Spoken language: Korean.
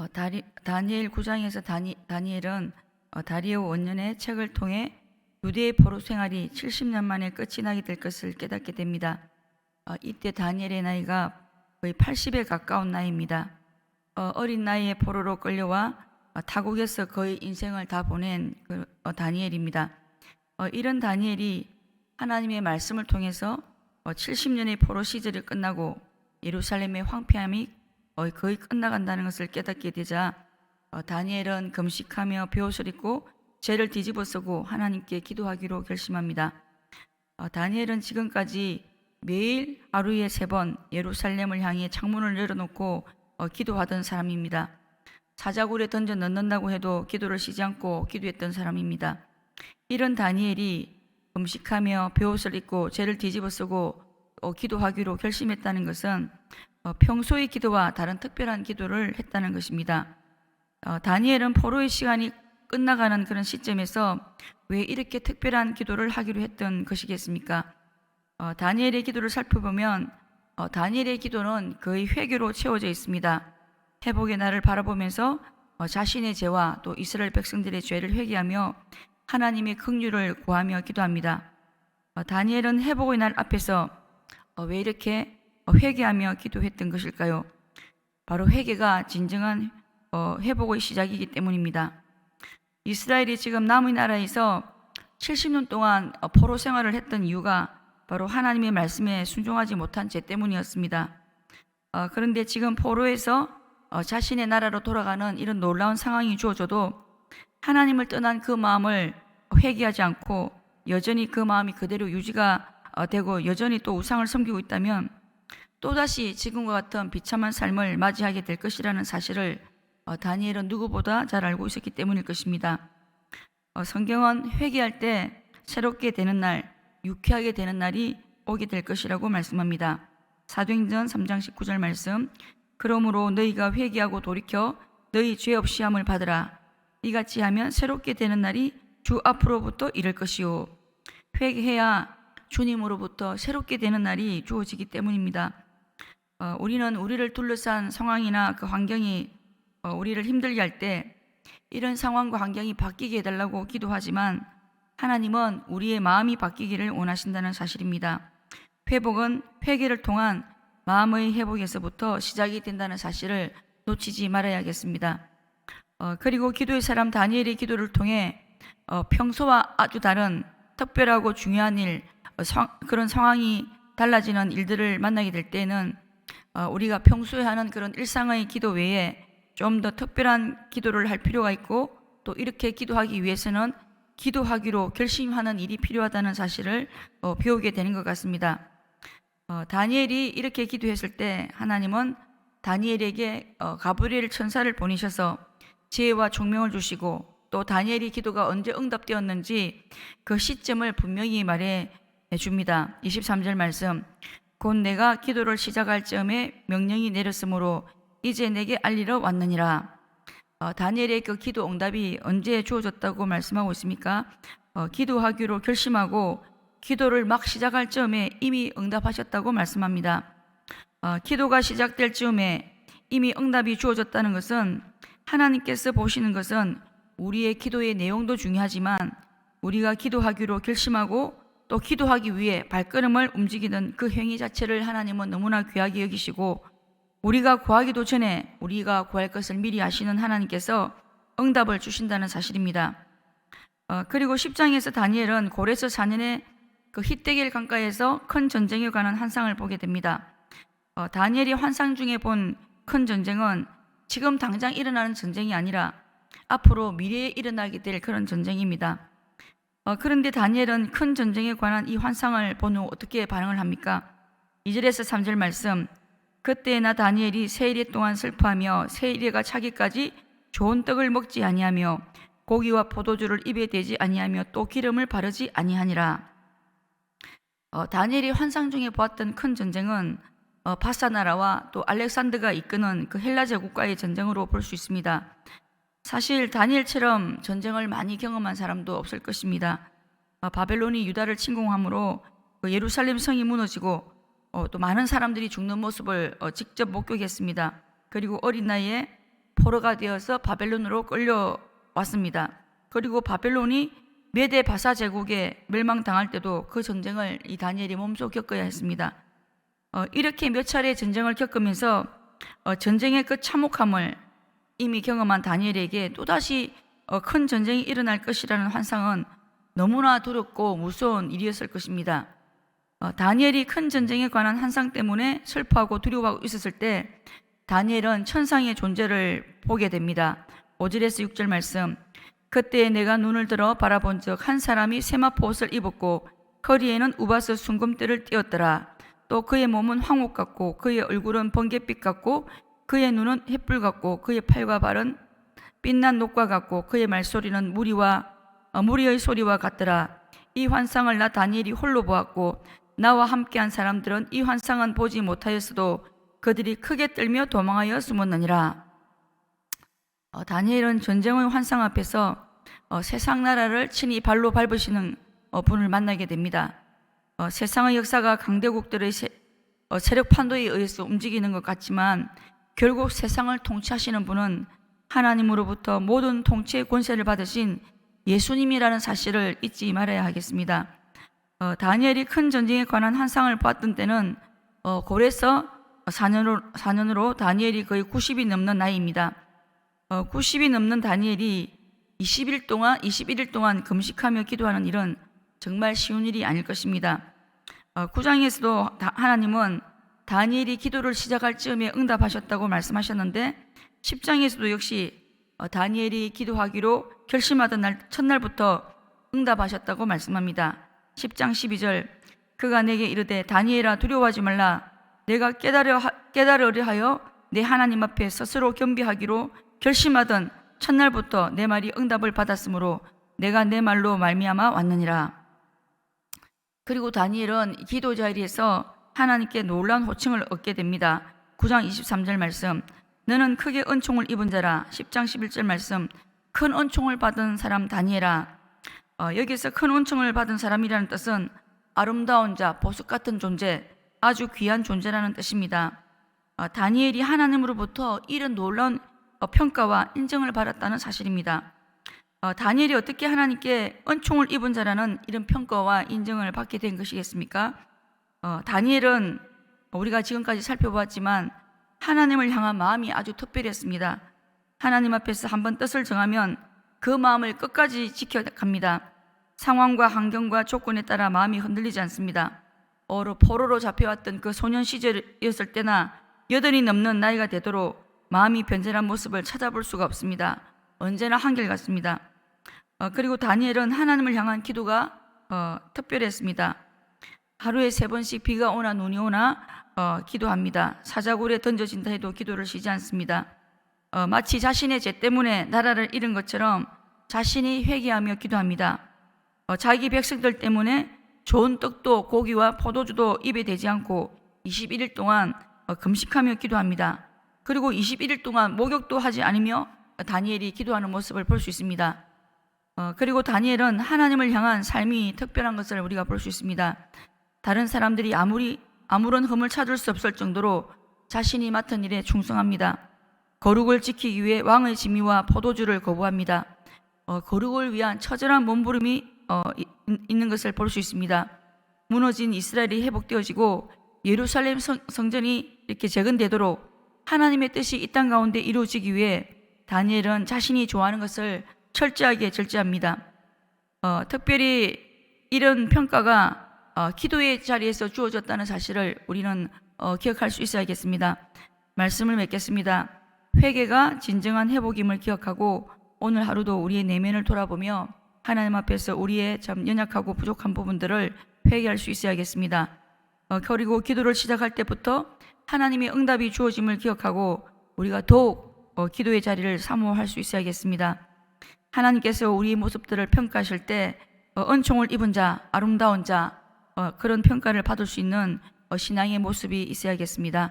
다니엘 9장에서 다니엘은 다리오 원년의 책을 통해 유대의 포로 생활이 70년 만에 끝이 나게 될 것을 깨닫게 됩니다. 이때 다니엘의 나이가 거의 80에 가까운 나이입니다. 어린 나이에 포로로 끌려와 타국에서 거의 인생을 다 보낸 다니엘입니다. 이런 다니엘이 하나님의 말씀을 통해서 70년의 포로 시절이 끝나고 예루살렘의 황폐함이 거의 끝나간다는 것을 깨닫게 되자 다니엘은 금식하며 벼옷을 입고 죄를 뒤집어 쓰고 하나님께 기도하기로 결심합니다. 다니엘은 지금까지 매일 하루에 3번 예루살렘을 향해 창문을 열어놓고 기도하던 사람입니다. 사자굴에 던져 넣는다고 해도 기도를 쉬지 않고 기도했던 사람입니다. 이런 다니엘이 금식하며 벼옷을 입고 죄를 뒤집어 쓰고 기도하기로 결심했다는 것은 평소의 기도와 다른 특별한 기도를 했다는 것입니다. 다니엘은 포로의 시간이 끝나가는 그런 시점에서 왜 이렇게 특별한 기도를 하기로 했던 것이겠습니까? 다니엘의 기도를 살펴보면 다니엘의 기도는 거의 회개로 채워져 있습니다. 회복의 날을 바라보면서 자신의 죄와 또 이스라엘 백성들의 죄를 회개하며 하나님의 긍휼을 구하며 기도합니다. 다니엘은 회복의 날 앞에서 왜 이렇게 회개하며 기도했던 것일까요? 바로 회개가 진정한 회복의 시작이기 때문입니다. 이스라엘이 지금 남의 나라에서 70년 동안 포로 생활을 했던 이유가 바로 하나님의 말씀에 순종하지 못한 죄 때문이었습니다. 그런데 지금 포로에서 자신의 나라로 돌아가는 이런 놀라운 상황이 주어져도 하나님을 떠난 그 마음을 회개하지 않고 여전히 그 마음이 그대로 유지가 되고 여전히 또 우상을 섬기고 있다면 또다시 지금과 같은 비참한 삶을 맞이하게 될 것이라는 사실을 다니엘은 누구보다 잘 알고 있었기 때문일 것입니다. 성경은 회개할 때 새롭게 되는 날, 유쾌하게 되는 날이 오게 될 것이라고 말씀합니다. 사도행전 3장 19절 말씀, 그러므로 너희가 회개하고 돌이켜 너희 죄 없이 함을 받으라. 이같이 하면 새롭게 되는 날이 주 앞으로부터 이를 것이요. 회개해야 주님으로부터 새롭게 되는 날이 주어지기 때문입니다. 우리는 우리를 둘러싼 상황이나 그 환경이 우리를 힘들게 할 때 이런 상황과 환경이 바뀌게 해달라고 기도하지만 하나님은 우리의 마음이 바뀌기를 원하신다는 사실입니다. 회복은 회개를 통한 마음의 회복에서부터 시작이 된다는 사실을 놓치지 말아야겠습니다. 그리고 기도의 사람 다니엘의 기도를 통해 평소와 아주 다른 특별하고 중요한 일, 그런 상황이 달라지는 일들을 만나게 될 때는 우리가 평소에 하는 그런 일상의 기도 외에 좀 더 특별한 기도를 할 필요가 있고 또 이렇게 기도하기 위해서는 기도하기로 결심하는 일이 필요하다는 사실을 배우게 되는 것 같습니다. 다니엘이 이렇게 기도했을 때 하나님은 다니엘에게 가브리엘 천사를 보내셔서 지혜와 총명을 주시고 또 다니엘의 기도가 언제 응답되었는지 그 시점을 분명히 말해 줍니다. 23절 말씀, 곧 내가 기도를 시작할 즈음에 명령이 내렸으므로 이제 내게 알리러 왔느니라. 다니엘의 그 기도 응답이 언제 주어졌다고 말씀하고 있습니까? 기도하기로 결심하고 기도를 막 시작할 즈음에 이미 응답하셨다고 말씀합니다. 기도가 시작될 즈음에 이미 응답이 주어졌다는 것은 하나님께서 보시는 것은 우리의 기도의 내용도 중요하지만 우리가 기도하기로 결심하고 또 기도하기 위해 발걸음을 움직이는 그 행위 자체를 하나님은 너무나 귀하게 여기시고 우리가 구하기도 전에 우리가 구할 것을 미리 아시는 하나님께서 응답을 주신다는 사실입니다. 그리고 10장에서 다니엘은 고레스 4년에 그 히데겔 강가에서 큰 전쟁에 관한 환상을 보게 됩니다. 다니엘이 환상 중에 본 큰 전쟁은 지금 당장 일어나는 전쟁이 아니라 앞으로 미래에 일어나게 될 그런 전쟁입니다. 그런데 다니엘은 큰 전쟁에 관한 이 환상을 본 후 어떻게 반응을 합니까? 2절에서 3절 말씀, 그때 나 다니엘이 세일에 동안 슬퍼하며 세일에가 차기까지 좋은 떡을 먹지 아니하며 고기와 포도주를 입에 대지 아니하며 또 기름을 바르지 아니하니라. 다니엘이 환상 중에 보았던 큰 전쟁은 바사 나라와 또 알렉산더가 이끄는 그 헬라 제국과의 전쟁으로 볼 수 있습니다. 사실 다니엘처럼 전쟁을 많이 경험한 사람도 없을 것입니다. 바벨론이 유다를 침공함으로 예루살렘 성이 무너지고 또 많은 사람들이 죽는 모습을 직접 목격했습니다. 그리고 어린 나이에 포로가 되어서 바벨론으로 끌려왔습니다. 그리고 바벨론이 메데 바사 제국에 멸망당할 때도 그 전쟁을 이 다니엘이 몸소 겪어야 했습니다. 이렇게 몇 차례 전쟁을 겪으면서 전쟁의 그 참혹함을 이미 경험한 다니엘에게 또다시 큰 전쟁이 일어날 것이라는 환상은 너무나 두렵고 무서운 일이었을 것입니다. 다니엘이 큰 전쟁에 관한 환상 때문에 슬퍼하고 두려워하고 있었을 때 다니엘은 천상의 존재를 보게 됩니다. 5절에서 6절 말씀. 그때 내가 눈을 들어 바라본즉 한 사람이 세마포 옷을 입었고 허리에는 우바스 순금대를 띄었더라. 또 그의 몸은 황옥 같고 그의 얼굴은 번갯빛 같고 그의 눈은 햇불 같고 그의 팔과 발은 빛난 녹과 같고 그의 말소리는 무리의 소리와 같더라. 이 환상을 나 다니엘이 홀로 보았고 나와 함께한 사람들은 이 환상은 보지 못하였어도 그들이 크게 떨며 도망하여 숨었느니라. 다니엘은 전쟁의 환상 앞에서 세상 나라를 친히 발로 밟으시는 분을 만나게 됩니다. 세상의 역사가 강대국들의 세력 판도에 의해서 움직이는 것 같지만 결국 세상을 통치하시는 분은 하나님으로부터 모든 통치의 권세를 받으신 예수님이라는 사실을 잊지 말아야 하겠습니다. 다니엘이 큰 전쟁에 관한 환상을 보았던 때는 고레서 4년으로 다니엘이 거의 90이 넘는 나이입니다. 90이 넘는 다니엘이 21일 동안 금식하며 기도하는 일은 정말 쉬운 일이 아닐 것입니다. 9장에서도 하나님은 다니엘이 기도를 시작할 즈음에 응답하셨다고 말씀하셨는데 10장에서도 역시 다니엘이 기도하기로 결심하던 첫날부터 응답하셨다고 말씀합니다. 10장 12절. 그가 내게 이르되 다니엘아 두려워하지 말라. 내가 깨달으려 하여 내 하나님 앞에 스스로 겸비하기로 결심하던 첫날부터 내 말이 응답을 받았으므로 내가 내 말로 말미암아 왔느니라. 그리고 다니엘은 기도 자리에서 하나님께 놀라운 호칭을 얻게 됩니다. 9장 23절 말씀. 너는 크게 은총을 입은 자라. 10장 11절 말씀. 큰 은총을 받은 사람 다니엘아. 여기서 큰 은총을 받은 사람이라는 뜻은 아름다운 자, 보석 같은 존재, 아주 귀한 존재라는 뜻입니다. 다니엘이 하나님으로부터 이런 놀라운 평가와 인정을 받았다는 사실입니다. 다니엘이 어떻게 하나님께 은총을 입은 자라는 이런 평가와 인정을 받게 된 것이겠습니까? 다니엘은 우리가 지금까지 살펴보았지만 하나님을 향한 마음이 아주 특별했습니다. 하나님 앞에서 한번 뜻을 정하면 그 마음을 끝까지 지켜갑니다. 상황과 환경과 조건에 따라 마음이 흔들리지 않습니다. 포로로 잡혀왔던 그 소년 시절이었을 때나 80이 넘는 나이가 되도록 마음이 변절한 모습을 찾아볼 수가 없습니다. 언제나 한결같습니다. 그리고 다니엘은 하나님을 향한 기도가 특별했습니다. 하루에 3번씩 비가 오나 눈이 오나 기도합니다. 사자굴에 던져진다 해도 기도를 쉬지 않습니다. 마치 자신의 죄 때문에 나라를 잃은 것처럼 자신이 회개하며 기도합니다. 자기 백성들 때문에 좋은 떡도 고기와 포도주도 입에 대지 않고 21일 동안 금식하며 기도합니다. 그리고 21일 동안 목욕도 하지 않으며 다니엘이 기도하는 모습을 볼 수 있습니다. 그리고 다니엘은 하나님을 향한 삶이 특별한 것을 우리가 볼 수 있습니다. 다른 사람들이 아무런 흠을 찾을 수 없을 정도로 자신이 맡은 일에 충성합니다. 거룩을 지키기 위해 왕의 지위와 포도주를 거부합니다. 거룩을 위한 처절한 몸부림이 있는 것을 볼 수 있습니다. 무너진 이스라엘이 회복되어지고 예루살렘 성전이 이렇게 재건되도록 하나님의 뜻이 이 땅 가운데 이루어지기 위해 다니엘은 자신이 좋아하는 것을 철저하게 절제합니다. 특별히 이런 평가가 기도의 자리에서 주어졌다는 사실을 우리는 기억할 수 있어야겠습니다. 말씀을 맺겠습니다. 회개가 진정한 회복임을 기억하고 오늘 하루도 우리의 내면을 돌아보며 하나님 앞에서 우리의 참 연약하고 부족한 부분들을 회개할 수 있어야겠습니다. 그리고 기도를 시작할 때부터 하나님의 응답이 주어짐을 기억하고 우리가 더욱 기도의 자리를 사모할 수 있어야겠습니다. 하나님께서 우리의 모습들을 평가하실 때 은총을 입은 자, 아름다운 자, 그런 평가를 받을 수 있는 신앙의 모습이 있어야겠습니다.